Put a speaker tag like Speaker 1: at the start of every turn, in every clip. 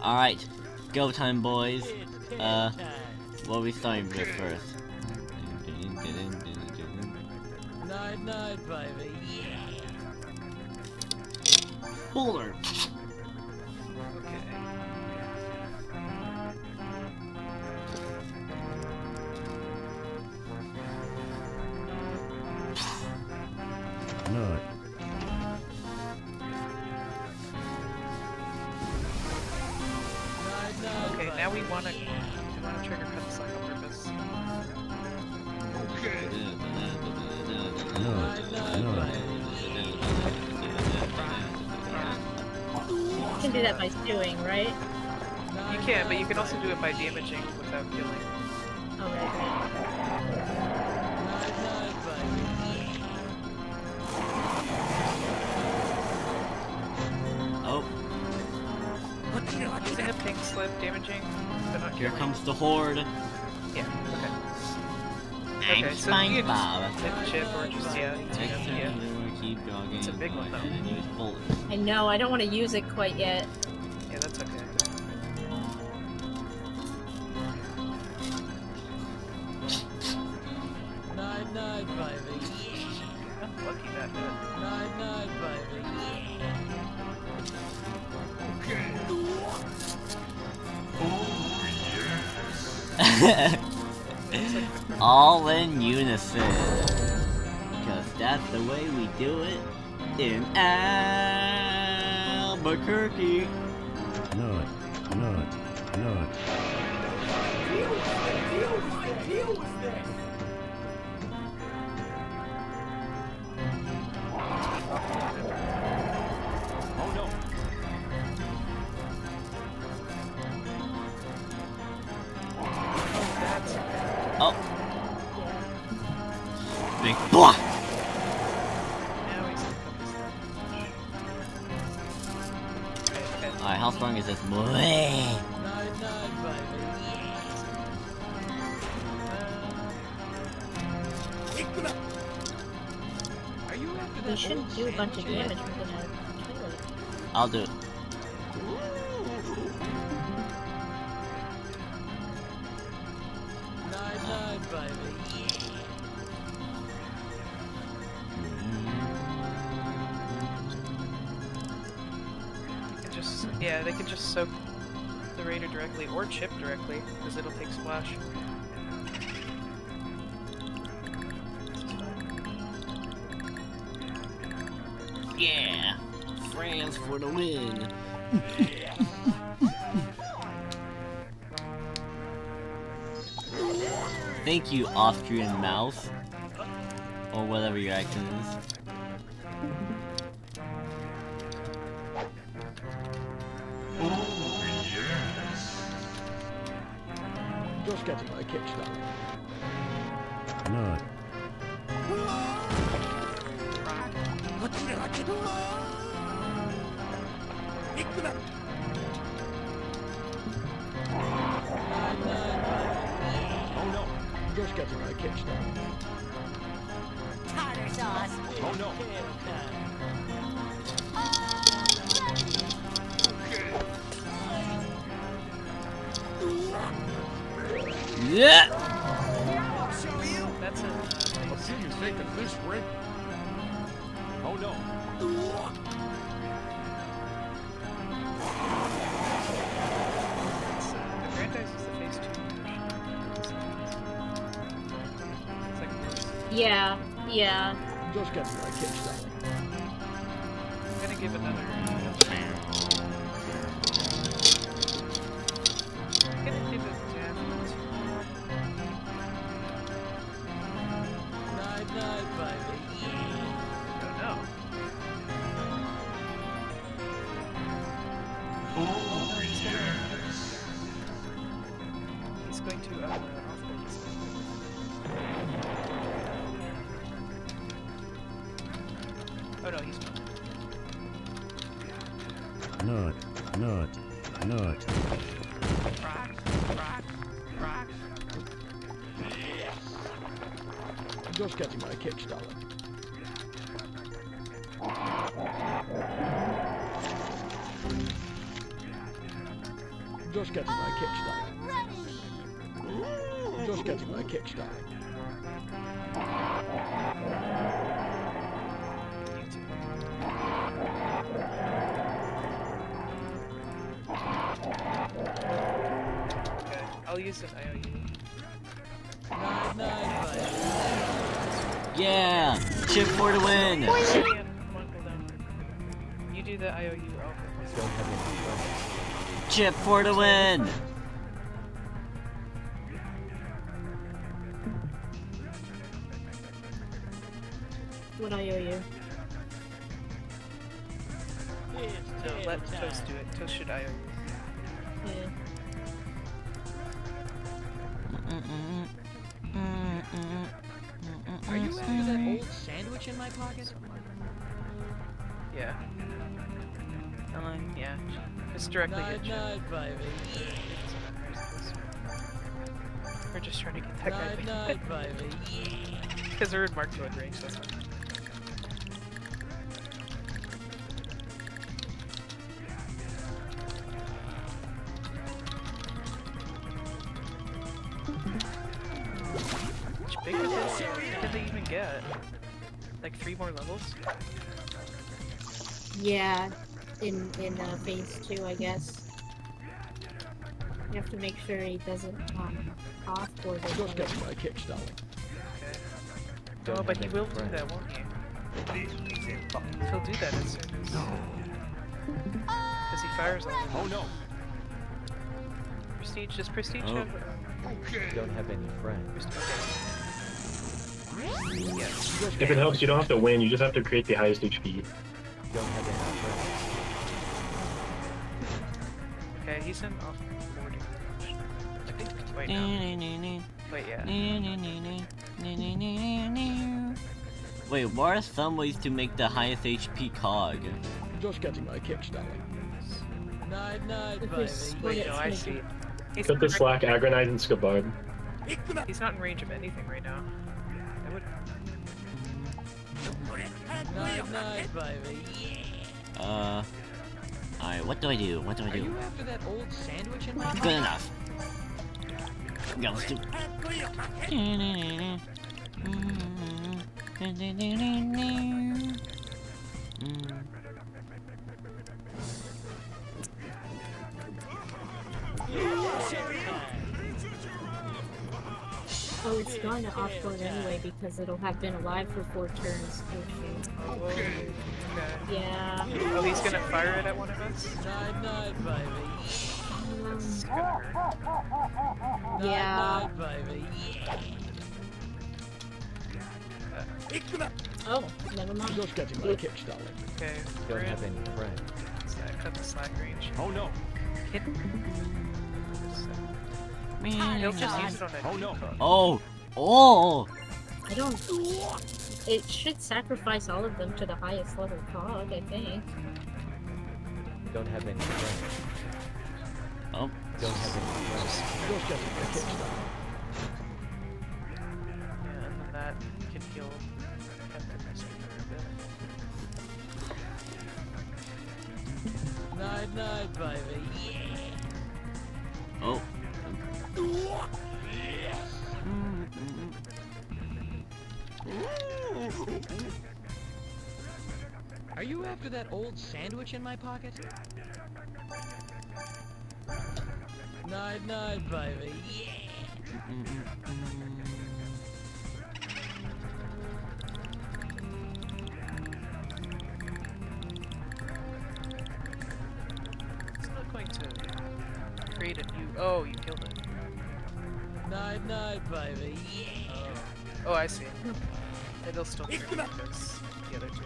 Speaker 1: Alright, go time, boys. What are we starting with first?
Speaker 2: Night, night, baby. Yeah.
Speaker 1: Boulder!
Speaker 3: No.
Speaker 4: Okay, now we want to trigger cut the cycle purpose.
Speaker 5: You can do that by stewing, right?
Speaker 4: You can, but you can also do it by damaging without killing.
Speaker 5: Oh, right.
Speaker 1: Oh.
Speaker 4: Using a pink slip, damaging, but not
Speaker 1: Here
Speaker 4: killing.
Speaker 1: comes the horde.
Speaker 4: Yeah, okay.
Speaker 1: I'm
Speaker 4: Okay, so you can
Speaker 1: Bob.
Speaker 4: just hit the chip or just, yeah,
Speaker 1: Keep jogging.
Speaker 4: It's a big one, though.
Speaker 1: And then use bullets.
Speaker 5: I know, I don't want to use it quite yet.
Speaker 4: Yeah, that's okay.
Speaker 2: Night, night, baby.
Speaker 4: I'm lucky that hit.
Speaker 2: Night, night, baby.
Speaker 1: All in unison. Because that's the way we do it in Albuquerque.
Speaker 3: No.
Speaker 1: Oh. Big blah.
Speaker 4: Now he's
Speaker 1: Alright, how strong is this?
Speaker 2: Night, night, baby.
Speaker 4: Are you after
Speaker 5: You shouldn't do a bunch of damage within a toilet.
Speaker 1: I'll do it.
Speaker 2: Night, night, baby.
Speaker 4: Yeah, they can just soak the raider directly or chip directly because it'll take splash. This is fine.
Speaker 1: Yeah! France for the win! Thank you, Austrian mouse. Or whatever your accent is.
Speaker 6: Just getting my kick started.
Speaker 3: No.
Speaker 6: Oh no, just getting my kick started.
Speaker 7: Tartar sauce.
Speaker 6: Oh no.
Speaker 1: Yeah!
Speaker 4: That's it.
Speaker 6: A few taking this ring. Oh no.
Speaker 4: The Brandeis is the phase 2 version. It's like worse.
Speaker 5: Yeah.
Speaker 6: Just getting my kick started.
Speaker 4: I'm gonna give another. I'm gonna give it
Speaker 2: Night, night, baby.
Speaker 4: oh no. He's going to off base. Oh no, he's not.
Speaker 3: Not.
Speaker 6: Just getting my kick started. Just getting my kick started. Just getting my kick started.
Speaker 4: Okay, I'll use an IOU.
Speaker 2: Night, night, buddy.
Speaker 1: Yeah! Chip for the win!
Speaker 4: Ian, come on, go down. You do the IOU.
Speaker 1: Chip for the win!
Speaker 5: What I owe you?
Speaker 4: No, let Toast do it. Toast should IOU.
Speaker 5: Yeah.
Speaker 2: Are you after that old sandwich in my pocket?
Speaker 4: Yeah. Yeah. Just directly hit
Speaker 2: Night,
Speaker 4: Chip.
Speaker 2: night, baby.
Speaker 4: We're just trying to get that guy
Speaker 2: Night, night, baby.
Speaker 4: because they're in Mark 2 range. That's all. How big is this? What did they even get? Like 3 more levels?
Speaker 5: Yeah, in phase 2, I guess. You have to make sure he doesn't offboard it.
Speaker 6: Just getting my kick started.
Speaker 4: Okay. Oh, but he will do that, won't he? He'll do that as soon as... Because he fires all of them.
Speaker 6: Oh no.
Speaker 4: Prestige, does Prestige
Speaker 1: Oh.
Speaker 4: have...
Speaker 7: Don't have any friends.
Speaker 4: Okay. Yes.
Speaker 8: If it helps, you don't have to win, you just have to create the highest HP.
Speaker 7: Don't have any friends.
Speaker 4: Okay, he's in off-boarding range. Wait, no. Wait, yeah.
Speaker 1: Wait, what are some ways to make the highest HP cog?
Speaker 6: Just getting my kick started.
Speaker 2: Night, night,
Speaker 5: If
Speaker 2: baby.
Speaker 5: we split
Speaker 4: Wait,
Speaker 5: it,
Speaker 4: no,
Speaker 5: it's
Speaker 4: I
Speaker 5: making-
Speaker 4: see. He's
Speaker 8: Put
Speaker 4: not
Speaker 8: the
Speaker 4: in
Speaker 8: slack, Agronite, and Scabard.
Speaker 4: He's not in range of anything right now. I would...
Speaker 2: Night, night, baby.
Speaker 1: Alright, what do I do? What do I
Speaker 2: Are you
Speaker 1: do?
Speaker 2: after that old sandwich in my pocket?
Speaker 1: Good enough. Yeah, let's do.
Speaker 5: Oh, it's going to offboard anyway because it'll have been alive for 4 turns.
Speaker 4: Okay.
Speaker 5: Yeah.
Speaker 4: Oh, he's gonna fire it at one of us?
Speaker 2: Night, night, baby.
Speaker 4: It's gonna hurt.
Speaker 5: Yeah.
Speaker 2: Night, baby.
Speaker 5: Oh, never mind.
Speaker 6: Just getting my kick started.
Speaker 4: Okay,
Speaker 7: Don't
Speaker 4: we're
Speaker 7: have
Speaker 4: in.
Speaker 7: any friends.
Speaker 4: Cut the slack range.
Speaker 6: Oh no.
Speaker 4: Hit. He'll just use it on a
Speaker 6: Oh, no.
Speaker 4: default.
Speaker 1: Oh! Oh!
Speaker 5: I don't. It should sacrifice all of them to the highest level cog, I think.
Speaker 7: Don't have any friends.
Speaker 1: Oh.
Speaker 7: Don't have any friends.
Speaker 6: Just getting my kick started.
Speaker 4: Yeah, and then that can heal Captain Mystery for a bit.
Speaker 2: Night, night, baby.
Speaker 1: Oh.
Speaker 2: Are you after that old sandwich in my pocket? Night, night, baby.
Speaker 4: It's not going to create a new. Oh, you killed it.
Speaker 2: Night, night, baby.
Speaker 4: Oh, I see. It'll still trigger because the other two.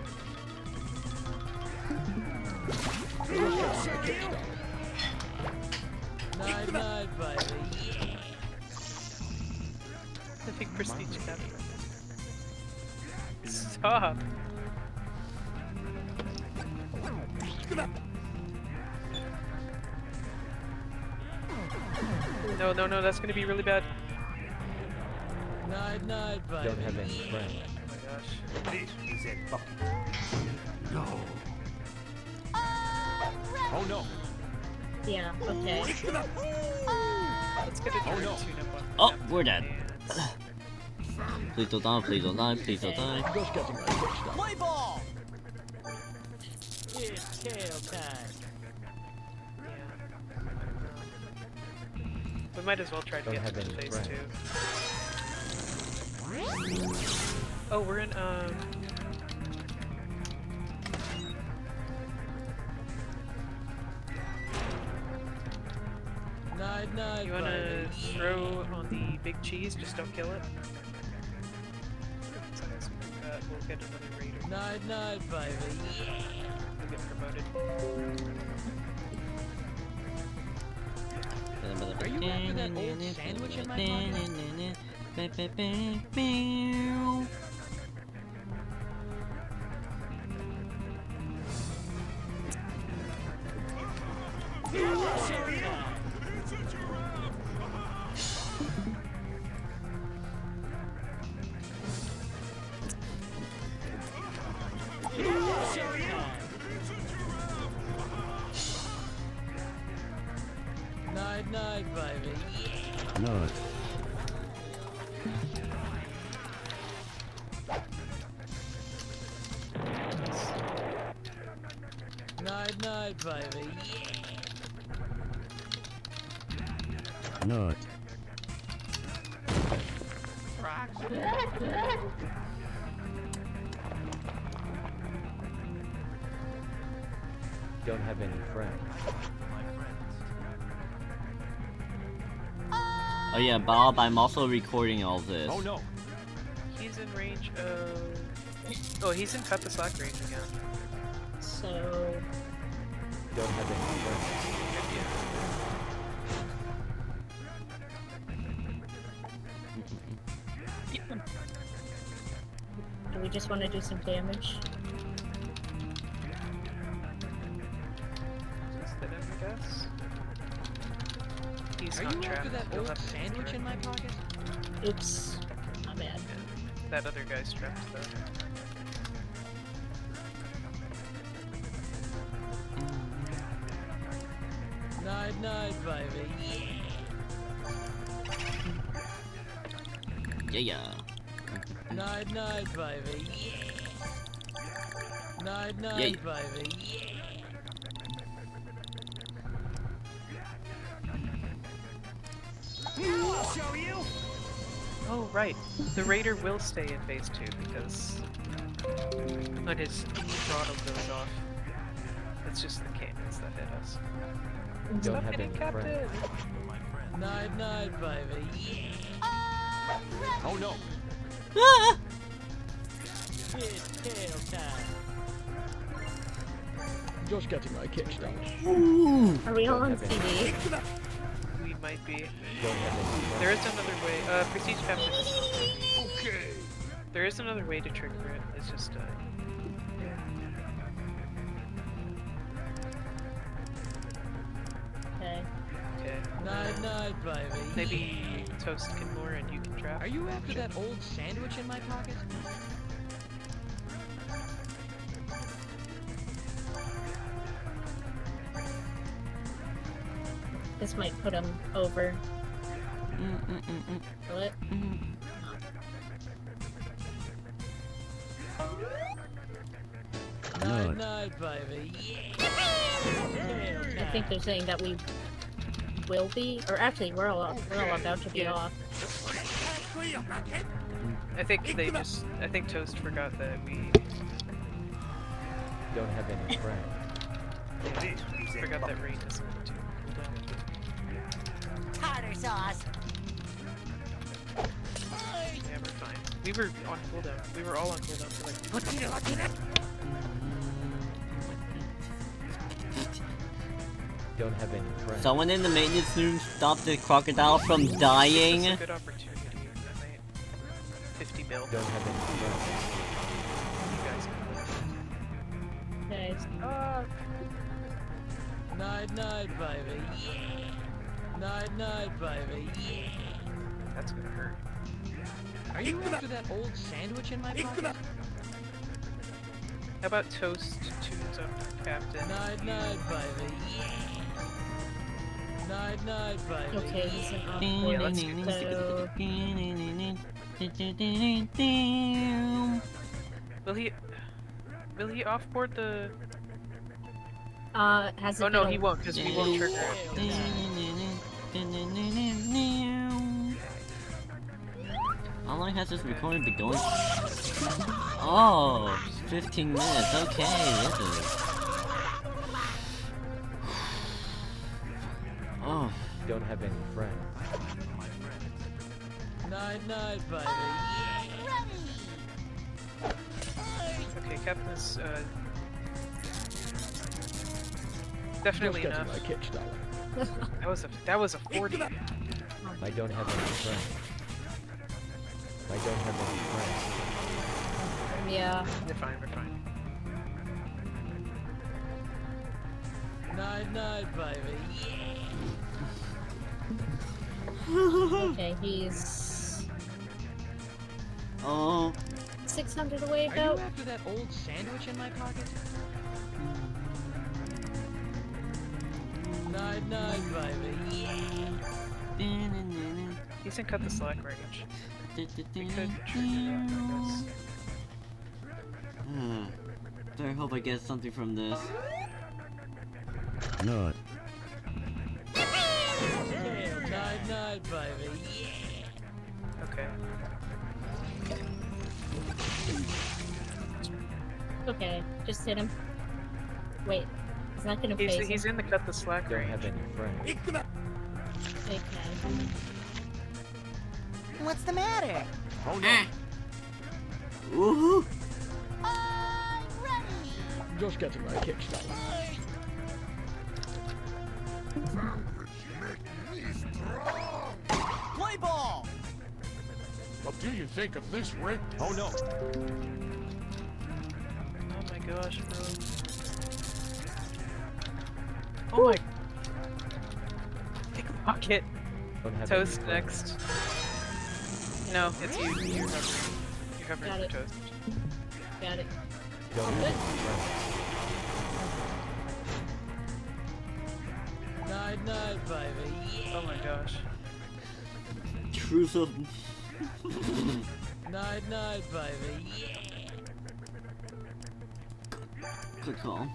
Speaker 2: Night, night, baby.
Speaker 4: I think Prestige captured. Stop! No, no, no, that's gonna be really bad.
Speaker 2: Night, night, baby.
Speaker 7: Don't have any friends.
Speaker 4: Oh my gosh.
Speaker 6: Oh no.
Speaker 5: Yeah, okay.
Speaker 4: Let's get a turn tune-up on
Speaker 1: Oh,
Speaker 4: Captain
Speaker 1: we're dead.
Speaker 4: and-
Speaker 1: Please don't die, please don't die, please don't die.
Speaker 6: Just getting my kick started.
Speaker 2: Play ball! It's tail time.
Speaker 4: We might as well try to
Speaker 7: Don't
Speaker 4: get
Speaker 7: have
Speaker 4: to
Speaker 7: any
Speaker 4: phase
Speaker 7: friends.
Speaker 4: 2. Oh, we're in,
Speaker 2: Night,
Speaker 4: you wanna throw on the big cheese, just don't kill it? We'll get another raider.
Speaker 2: Night, baby.
Speaker 4: We'll get promoted.
Speaker 2: Are you after that old sandwich in my pocket? Night, baby.
Speaker 3: Not.
Speaker 2: Night, baby.
Speaker 3: Not.
Speaker 7: Don't have any friends.
Speaker 1: Oh yeah, Bob, I'm also recording all this.
Speaker 6: Oh no.
Speaker 4: He's in range of... Oh, he's in cut the slack range again.
Speaker 5: So,
Speaker 7: Don't have any friends.
Speaker 5: do we just want to do some damage?
Speaker 4: Just hit him, I guess. He's
Speaker 2: Are
Speaker 4: not
Speaker 2: you
Speaker 4: trapped.
Speaker 2: after that
Speaker 4: He'll
Speaker 2: old
Speaker 4: have to
Speaker 2: sandwich
Speaker 4: throw
Speaker 2: in my pocket?
Speaker 5: Oops. My bad.
Speaker 4: That other guy's trapped though.
Speaker 2: Night, baby.
Speaker 1: Yeah.
Speaker 2: Night, baby. Night,
Speaker 1: Yeah.
Speaker 2: baby.
Speaker 4: Oh, right. The raider will stay in phase 2 because when his throttle goes off, it's just the cannons that hit us.
Speaker 7: Don't
Speaker 4: Stop
Speaker 7: have
Speaker 4: hitting
Speaker 7: any
Speaker 4: Captain!
Speaker 7: friends.
Speaker 2: Night, baby.
Speaker 6: Oh no.
Speaker 2: It's tail time.
Speaker 6: Just getting my kick started.
Speaker 5: Are we all on
Speaker 7: Don't have any-
Speaker 5: CD?
Speaker 4: We might be.
Speaker 7: Don't have any friends.
Speaker 4: There is another way. Prestige Captain.
Speaker 6: Okay.
Speaker 4: There is another way to trigger it. It's just,
Speaker 5: Okay.
Speaker 4: okay.
Speaker 2: Night, baby.
Speaker 4: Maybe Toast can more and you can trap.
Speaker 2: Are you after that old sandwich in my pocket?
Speaker 5: This might put him over. Will it?
Speaker 3: Not.
Speaker 2: Night, baby.
Speaker 5: I think they're saying that we will be, or actually we're all about to be
Speaker 4: Yeah.
Speaker 5: off.
Speaker 4: I think they just. I think Toast forgot that we
Speaker 7: Don't have any friends.
Speaker 4: forgot that rain doesn't need to cool down.
Speaker 2: Tartar sauce.
Speaker 4: Yeah, we're fine. We were on cooldown. We were all on cooldown for like.
Speaker 7: Don't have any friends.
Speaker 1: Someone in the maintenance room stopped the crocodile from dying.
Speaker 4: This is a good opportunity. I might 50 bill.
Speaker 7: Don't have any friends.
Speaker 4: You guys can
Speaker 5: Guys,
Speaker 2: Night, baby. Night, baby.
Speaker 4: That's gonna hurt.
Speaker 2: Are you after that old sandwich in my pocket?
Speaker 4: How about Toast tunes up Captain?
Speaker 2: Night, baby. Night, night, baby.
Speaker 5: Okay, he's an
Speaker 4: Yeah, let's Will he offboard the?
Speaker 5: Has
Speaker 4: Oh
Speaker 5: it
Speaker 4: no,
Speaker 5: been
Speaker 4: he won't because we won't trigger it.
Speaker 1: How long has this recording been going? Oh, 15 minutes. Okay, this is. Oh.
Speaker 7: Don't have any friends.
Speaker 2: Night, night, baby.
Speaker 4: Okay, Captain is definitely enough. That was a 40.
Speaker 7: I don't have any friends. I don't have any friends.
Speaker 5: Yeah.
Speaker 4: We're fine. We're fine.
Speaker 2: Night, night, baby.
Speaker 5: Okay, he's
Speaker 1: Oh.
Speaker 5: 600 away
Speaker 2: Are you
Speaker 5: about.
Speaker 2: after that old sandwich in my pocket? Night, night, baby.
Speaker 4: He's in cut the slack range. We could trigger that, I guess.
Speaker 1: Better hope I get something from this.
Speaker 3: Not.
Speaker 2: Night, night, baby.
Speaker 4: Okay.
Speaker 5: Okay, just hit him. Wait, he's not gonna phase
Speaker 4: He's
Speaker 5: him.
Speaker 4: in the cut the slack
Speaker 7: Don't
Speaker 4: range.
Speaker 7: have any friends.
Speaker 5: Okay.
Speaker 9: What's the matter?
Speaker 6: Oh no.
Speaker 1: Woohoo!
Speaker 9: I'm ready.
Speaker 6: Just getting my kick started.
Speaker 9: Play ball.
Speaker 6: What do you think of this, Rick? Oh no.
Speaker 4: Oh my gosh, bro. Oh my. Pickpocket.
Speaker 7: Don't have
Speaker 4: Toast
Speaker 7: any friends.
Speaker 4: next. No, it's you. You're hovering. You're hovering
Speaker 5: Got
Speaker 4: for
Speaker 5: it.
Speaker 4: toast.
Speaker 5: Got it.
Speaker 7: Don't have any friends.
Speaker 2: Night, night, baby.
Speaker 4: Oh my gosh.
Speaker 1: Truth of.
Speaker 2: Night, night, baby.
Speaker 1: Good call.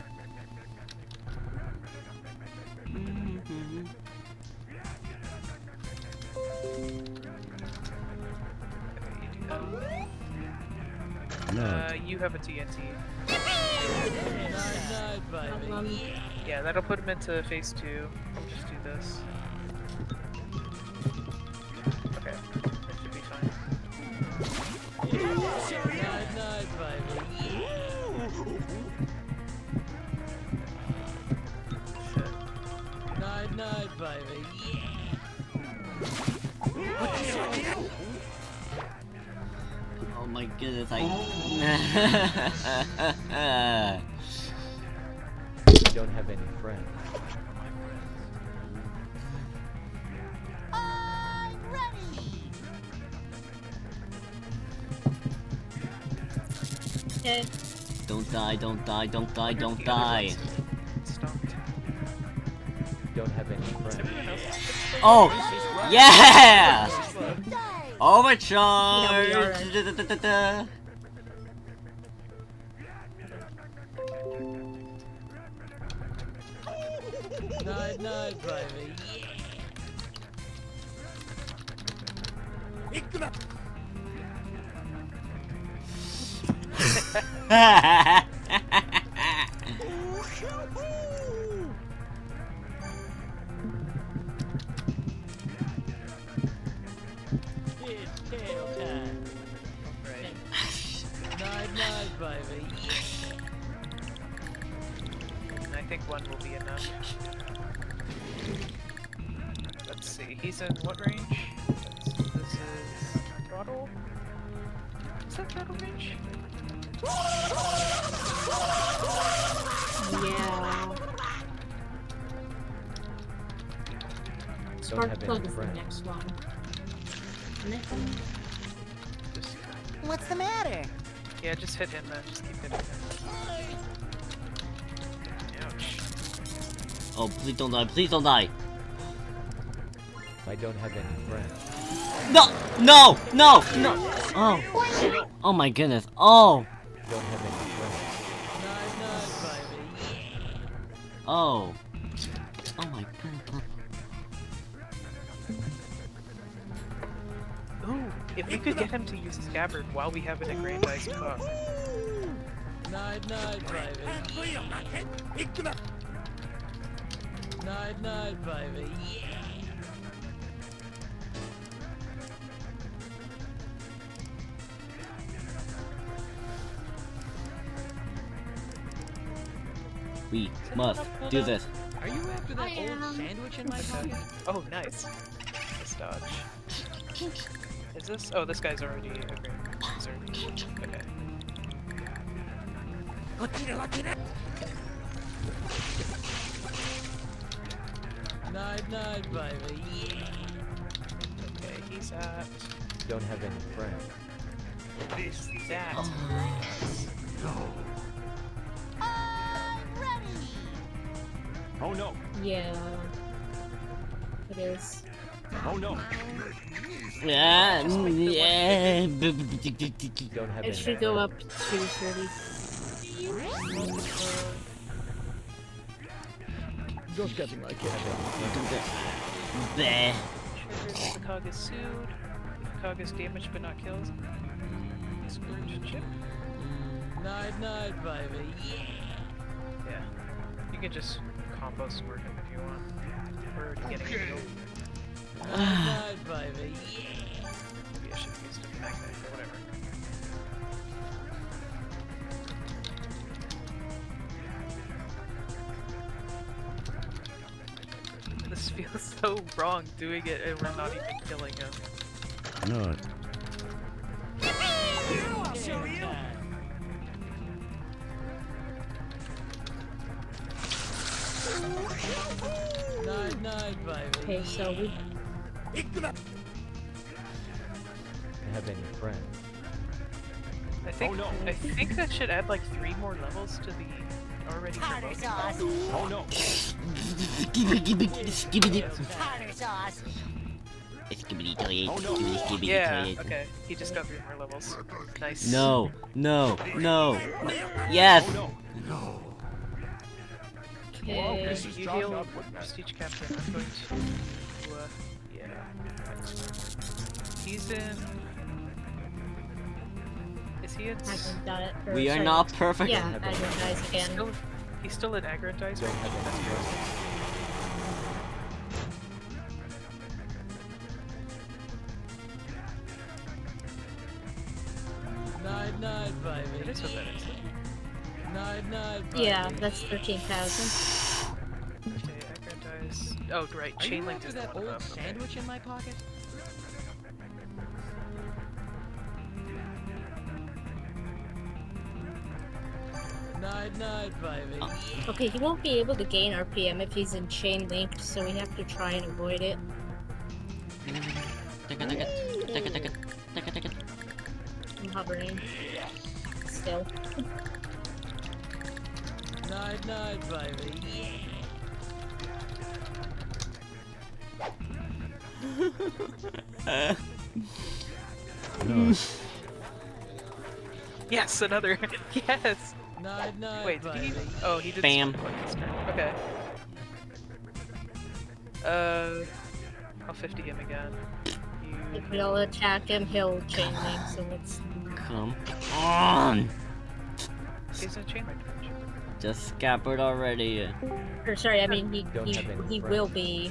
Speaker 3: Not.
Speaker 4: You have a TNT.
Speaker 2: Night, night, baby.
Speaker 4: Yeah, that'll put him into phase 2. We'll just do this. Okay, that should be fine.
Speaker 2: Night, night, baby.
Speaker 4: Shit.
Speaker 2: Night, night, baby.
Speaker 1: Oh my goodness, I.
Speaker 7: Don't have any friends.
Speaker 9: I'm ready.
Speaker 5: Okay.
Speaker 1: Don't die, don't die, don't die, don't die.
Speaker 4: Stop.
Speaker 7: Don't have any friends.
Speaker 4: Everyone else is
Speaker 1: Oh! Yeah!
Speaker 4: slow.
Speaker 1: Overcharge!
Speaker 5: Yeah,
Speaker 2: Night, night, baby. It's tail time.
Speaker 4: Right.
Speaker 2: Night, night, baby.
Speaker 4: And I think one will be enough. Let's see, he's in what range? This is throttle? Is that throttle range?
Speaker 5: Yeah. Spark
Speaker 7: have any
Speaker 5: plug is the
Speaker 7: friends.
Speaker 5: next one. Isn't it?
Speaker 4: Just,
Speaker 9: What's the matter?
Speaker 4: yeah, just hit him then. Just keep hitting him. Ouch.
Speaker 1: Oh, please don't die, please don't die!
Speaker 7: I don't have any friends.
Speaker 1: No! No! No! No! Oh. Oh my goodness. Oh!
Speaker 7: Don't have any friends.
Speaker 1: Oh. Oh my goodness.
Speaker 4: Ooh, if we could get him to use scabbard while we have an aggrandized buff.
Speaker 2: Night, night, baby. Night, night, baby.
Speaker 1: We must do this.
Speaker 2: Are you after that old sandwich in my pocket?
Speaker 4: Oh, nice. Let's dodge. Is this? Oh, this guy's already a great user. Okay.
Speaker 2: Night, night, baby.
Speaker 4: Okay, he's at
Speaker 7: Don't have any friends.
Speaker 4: that.
Speaker 9: I'm ready.
Speaker 6: Oh no!
Speaker 5: Yeah. It is.
Speaker 6: Oh no!
Speaker 1: Yeah. Yeah.
Speaker 7: Don't have
Speaker 5: It
Speaker 7: any
Speaker 5: should go
Speaker 7: friends.
Speaker 5: up to 30.
Speaker 7: Just getting like it.
Speaker 1: Bleh.
Speaker 4: Triggers the cog is sued. If cog is damaged but not killed. Scourge chip.
Speaker 2: Night, night, baby.
Speaker 4: Yeah. You can just combo squirt him if you want. We're already getting a kill.
Speaker 2: Night, night, baby.
Speaker 4: Maybe I should have used a magnet or whatever. This feels so wrong doing it and we're not even killing him.
Speaker 3: Not.
Speaker 9: I'll show you.
Speaker 2: Night, night, baby.
Speaker 5: Okay, so we.
Speaker 7: Don't have any friends.
Speaker 4: I think I think that should add like 3 more levels to the already
Speaker 9: Tartar
Speaker 4: promoted.
Speaker 9: sauce.
Speaker 6: Oh no!
Speaker 9: Tartar sauce.
Speaker 4: Yeah, okay. He just got 3 more levels. Nice.
Speaker 1: No, no, no, no. Yes!
Speaker 5: Okay.
Speaker 6: This is
Speaker 4: You
Speaker 6: John
Speaker 4: heal
Speaker 6: Godwin.
Speaker 4: Prestige Captain. I'm going to yeah. He's in. Is he in?
Speaker 5: Hasn't done it. Or,
Speaker 1: We are
Speaker 5: sorry.
Speaker 1: not perfect.
Speaker 5: Yeah, I didn't guys
Speaker 4: He's
Speaker 5: again.
Speaker 4: still, he's still in aggrandizer.
Speaker 7: Don't have any friends.
Speaker 2: Night, night,
Speaker 4: It
Speaker 2: baby.
Speaker 4: is what that is.
Speaker 2: Night, night, baby.
Speaker 5: Yeah, that's 13,000.
Speaker 4: Okay, aggrandize. Oh, right.
Speaker 2: Are you
Speaker 4: Chain link
Speaker 2: after
Speaker 4: is the
Speaker 2: that
Speaker 4: one
Speaker 2: old
Speaker 4: above. Okay.
Speaker 2: sandwich in my pocket? Night, night, baby.
Speaker 5: Okay, he won't be able to gain RPM if he's in chain linked, so we have to try and avoid it. I'm hovering. Still.
Speaker 2: Night, night, baby.
Speaker 3: Not.
Speaker 4: Yes, another. Yes.
Speaker 2: Night, night,
Speaker 4: Wait, did he?
Speaker 2: baby.
Speaker 4: Oh, he did.
Speaker 1: Bam.
Speaker 4: split this turn. Okay. I'll 50 him again.
Speaker 5: If we'll attack him, he'll chain link, so let's.
Speaker 1: Come on!
Speaker 4: He's in chain link.
Speaker 1: Just scabbard already.
Speaker 5: Or sorry, I mean
Speaker 7: Don't have any
Speaker 5: he
Speaker 7: friends.
Speaker 5: will be.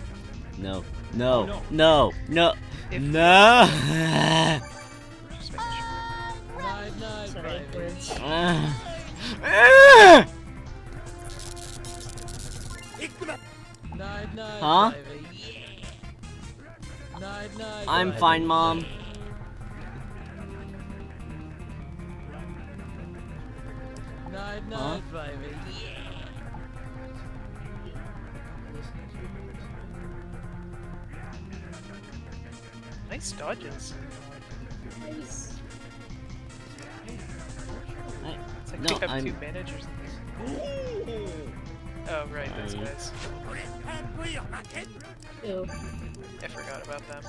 Speaker 1: No, no, no, no,
Speaker 4: If-
Speaker 1: no!
Speaker 4: Just making sure.
Speaker 2: Night, night,
Speaker 5: Sorry,
Speaker 2: baby.
Speaker 5: words.
Speaker 2: Night, night,
Speaker 1: Huh?
Speaker 2: baby. Night, night,
Speaker 1: I'm
Speaker 2: baby.
Speaker 1: fine, Mom.
Speaker 2: Night,
Speaker 1: Huh?
Speaker 2: night, baby.
Speaker 4: Nice dodges.
Speaker 5: Nice.
Speaker 4: It's like
Speaker 1: No,
Speaker 4: we have
Speaker 1: I'm-
Speaker 4: 2 managers. Oh right, those
Speaker 1: I-
Speaker 4: guys.
Speaker 5: Ooh,
Speaker 4: I forgot about them.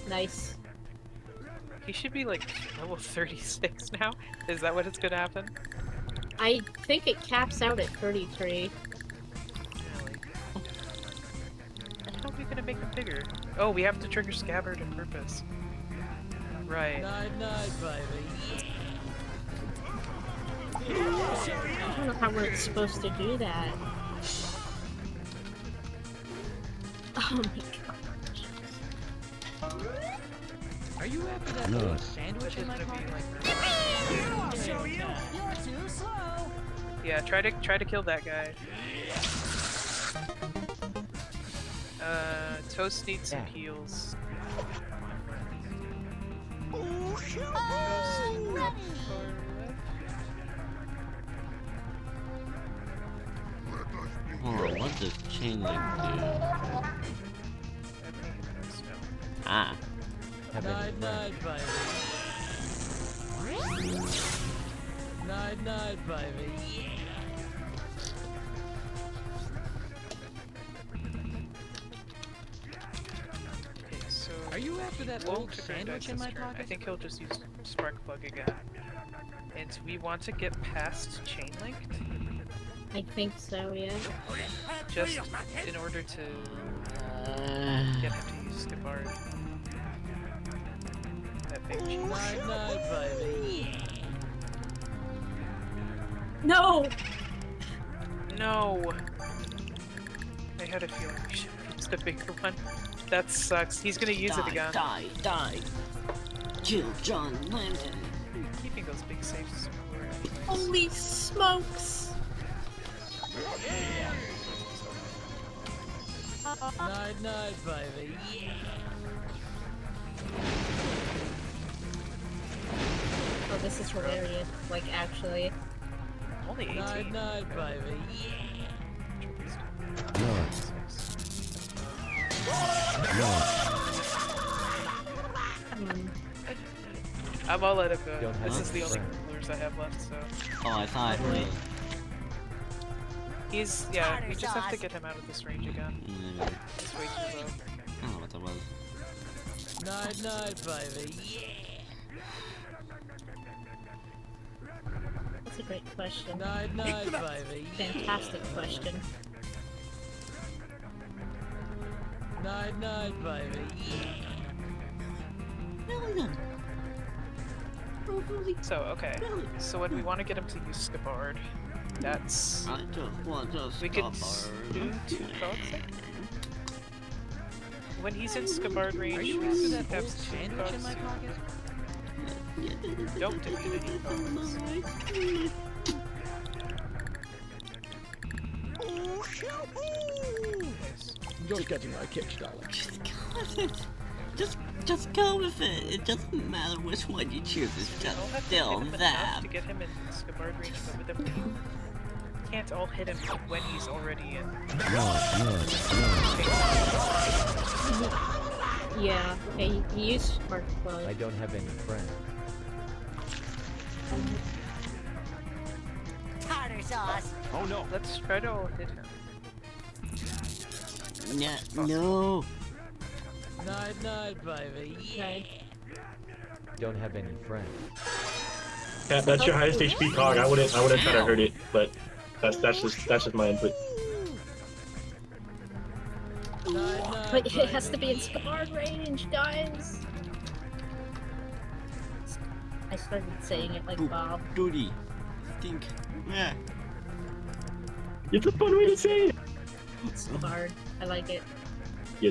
Speaker 5: nice.
Speaker 4: He should be like level 36 now. Is that what it's gonna happen?
Speaker 5: I think it caps out at 33.
Speaker 4: Really? How are we gonna make him bigger? Oh, we have to trigger Scabbard on purpose. Right.
Speaker 2: Night, night, baby.
Speaker 5: I don't know how we're supposed to do that. Oh my god.
Speaker 2: Are you after that
Speaker 3: No.
Speaker 2: old sandwich in my
Speaker 4: Gonna be
Speaker 2: pocket?
Speaker 4: like
Speaker 9: You're too slow.
Speaker 4: yeah, try to kill that guy. Toast needs some
Speaker 7: Yeah.
Speaker 4: heals.
Speaker 9: I'm
Speaker 4: Toast,
Speaker 9: ready.
Speaker 4: far left.
Speaker 1: Hold on, what does chain link do? Ah.
Speaker 7: Have any
Speaker 2: Night,
Speaker 7: friends.
Speaker 2: night, baby. Night, night, baby.
Speaker 4: Okay, so
Speaker 2: Are you after that
Speaker 4: we'll
Speaker 2: old
Speaker 4: trigger
Speaker 2: sandwich in
Speaker 4: Dice's
Speaker 2: my
Speaker 4: turn. I
Speaker 2: pocket?
Speaker 4: think he'll just use Spark Plug again. And we want to get past Chain Linked,
Speaker 5: I think so, yeah.
Speaker 4: just in order to get him to use Scabbard. That big cheese.
Speaker 2: Night, night, baby.
Speaker 5: No!
Speaker 4: No! I had a feeling we should have used the bigger one. That sucks. He's gonna use it again.
Speaker 1: Die, die. Kill John Lennon.
Speaker 4: Keeping those big safes somewhere anyways.
Speaker 5: Holy smokes!
Speaker 2: Night, night, baby.
Speaker 5: Oh, this is hilarious. Like, actually.
Speaker 4: Only 18.
Speaker 2: Night, night, baby.
Speaker 3: No. No.
Speaker 5: Hmm.
Speaker 4: I'm all out of go.
Speaker 7: Don't have
Speaker 4: This is the
Speaker 7: any
Speaker 4: only
Speaker 7: friends.
Speaker 4: coolers I have left, so.
Speaker 1: Oh, I thought I played.
Speaker 4: He's, yeah, we just have to get him out of this range again. It's way too low.
Speaker 1: I don't know what that was.
Speaker 2: Night, night, baby.
Speaker 5: That's a great question.
Speaker 2: Night, night, baby.
Speaker 5: Fantastic question.
Speaker 2: Night, night, baby.
Speaker 4: So, okay. So when we want to get him to use Scabbard, that's...
Speaker 1: I just want to
Speaker 4: We could
Speaker 1: Scabbard.
Speaker 4: do 2 cards. When he's in Scabbard range,
Speaker 2: Are
Speaker 4: we
Speaker 2: you after that
Speaker 4: have
Speaker 2: old
Speaker 4: 2
Speaker 2: sandwich in my
Speaker 4: cards.
Speaker 2: pocket?
Speaker 4: Don't defeat any foes. Nice.
Speaker 6: Just getting my kicks, darling.
Speaker 1: Just go with it. Just go with it. It doesn't matter which one you choose. It's just
Speaker 4: I'll have to
Speaker 1: still
Speaker 4: hit him enough
Speaker 1: that.
Speaker 4: to get him in Scabbard range, but with him, can't all hit him when he's already in.
Speaker 5: Yeah, okay, he used Spark
Speaker 7: I
Speaker 5: Plug.
Speaker 7: don't have any friends.
Speaker 9: Tartar sauce.
Speaker 6: Oh no.
Speaker 4: Let's try to all hit him.
Speaker 1: No.
Speaker 2: Night, night, baby.
Speaker 5: Okay.
Speaker 7: Don't have any friends.
Speaker 8: Yeah, that's your highest HP cog. I wouldn't try to hurt it, but that's just my input.
Speaker 2: Night, night,
Speaker 5: But it has to
Speaker 2: baby.
Speaker 5: be in Scabbard range, guys! I started saying it like Bob.
Speaker 1: Duty. Stink. Yeah.
Speaker 8: It's a fun way to say it.
Speaker 5: Scabbard. I like it.
Speaker 8: Yeah.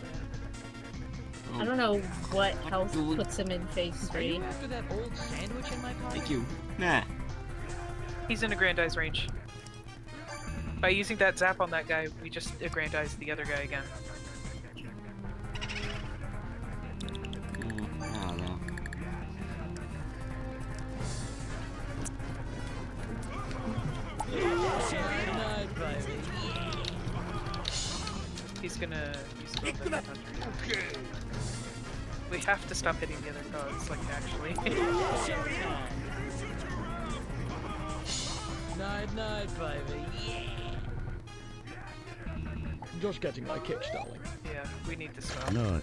Speaker 5: I don't know what health
Speaker 1: Dude.
Speaker 5: puts him in phase
Speaker 2: Are
Speaker 5: 3.
Speaker 2: you after that old sandwich in my pocket?
Speaker 1: Thank you. Nah.
Speaker 4: He's in aggrandize range. By using that zap on that guy, we just aggrandize the other guy again.
Speaker 1: I don't know.
Speaker 2: Night, night, baby.
Speaker 4: He's gonna use it on the headhunter. We have to stop hitting the other cogs, like actually.
Speaker 2: Night, night, baby.
Speaker 6: Just getting my kicks, darling.
Speaker 4: Yeah, we need to stop.
Speaker 3: No.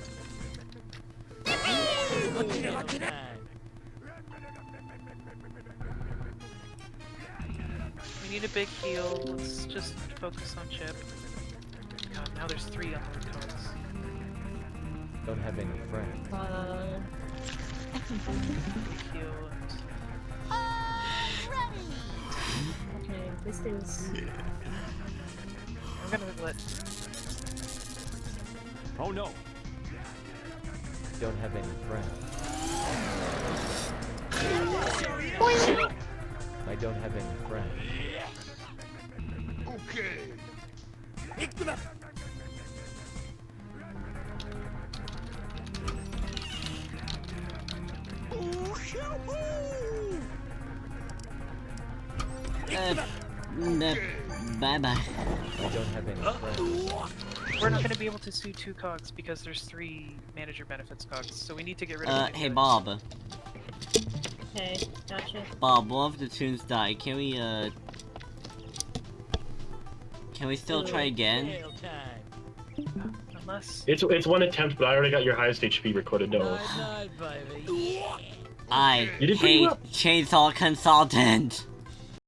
Speaker 4: We need a big heal. Let's just focus on Chip. God, now there's 3 unload cards.
Speaker 7: Don't have any friends.
Speaker 4: Big heal and...
Speaker 5: Okay, this is.
Speaker 4: I'm gonna let...
Speaker 6: Oh no.
Speaker 7: Don't have any friends. I don't have any friends.
Speaker 6: Okay.
Speaker 1: Bye-bye.
Speaker 7: I don't have any friends.
Speaker 4: We're not gonna be able to sue 2 cogs because there's 3 manager benefits cogs, so we need to get rid of
Speaker 1: Hey Bob.
Speaker 5: Okay, gotcha.
Speaker 1: Bob, one of the tunes died. Can we still try again?
Speaker 4: Unless...
Speaker 8: It's one attempt, but I already got your highest HP recorded. No.
Speaker 1: I
Speaker 8: You did pretty
Speaker 1: hate
Speaker 8: well.
Speaker 1: Chainsaw Consultant.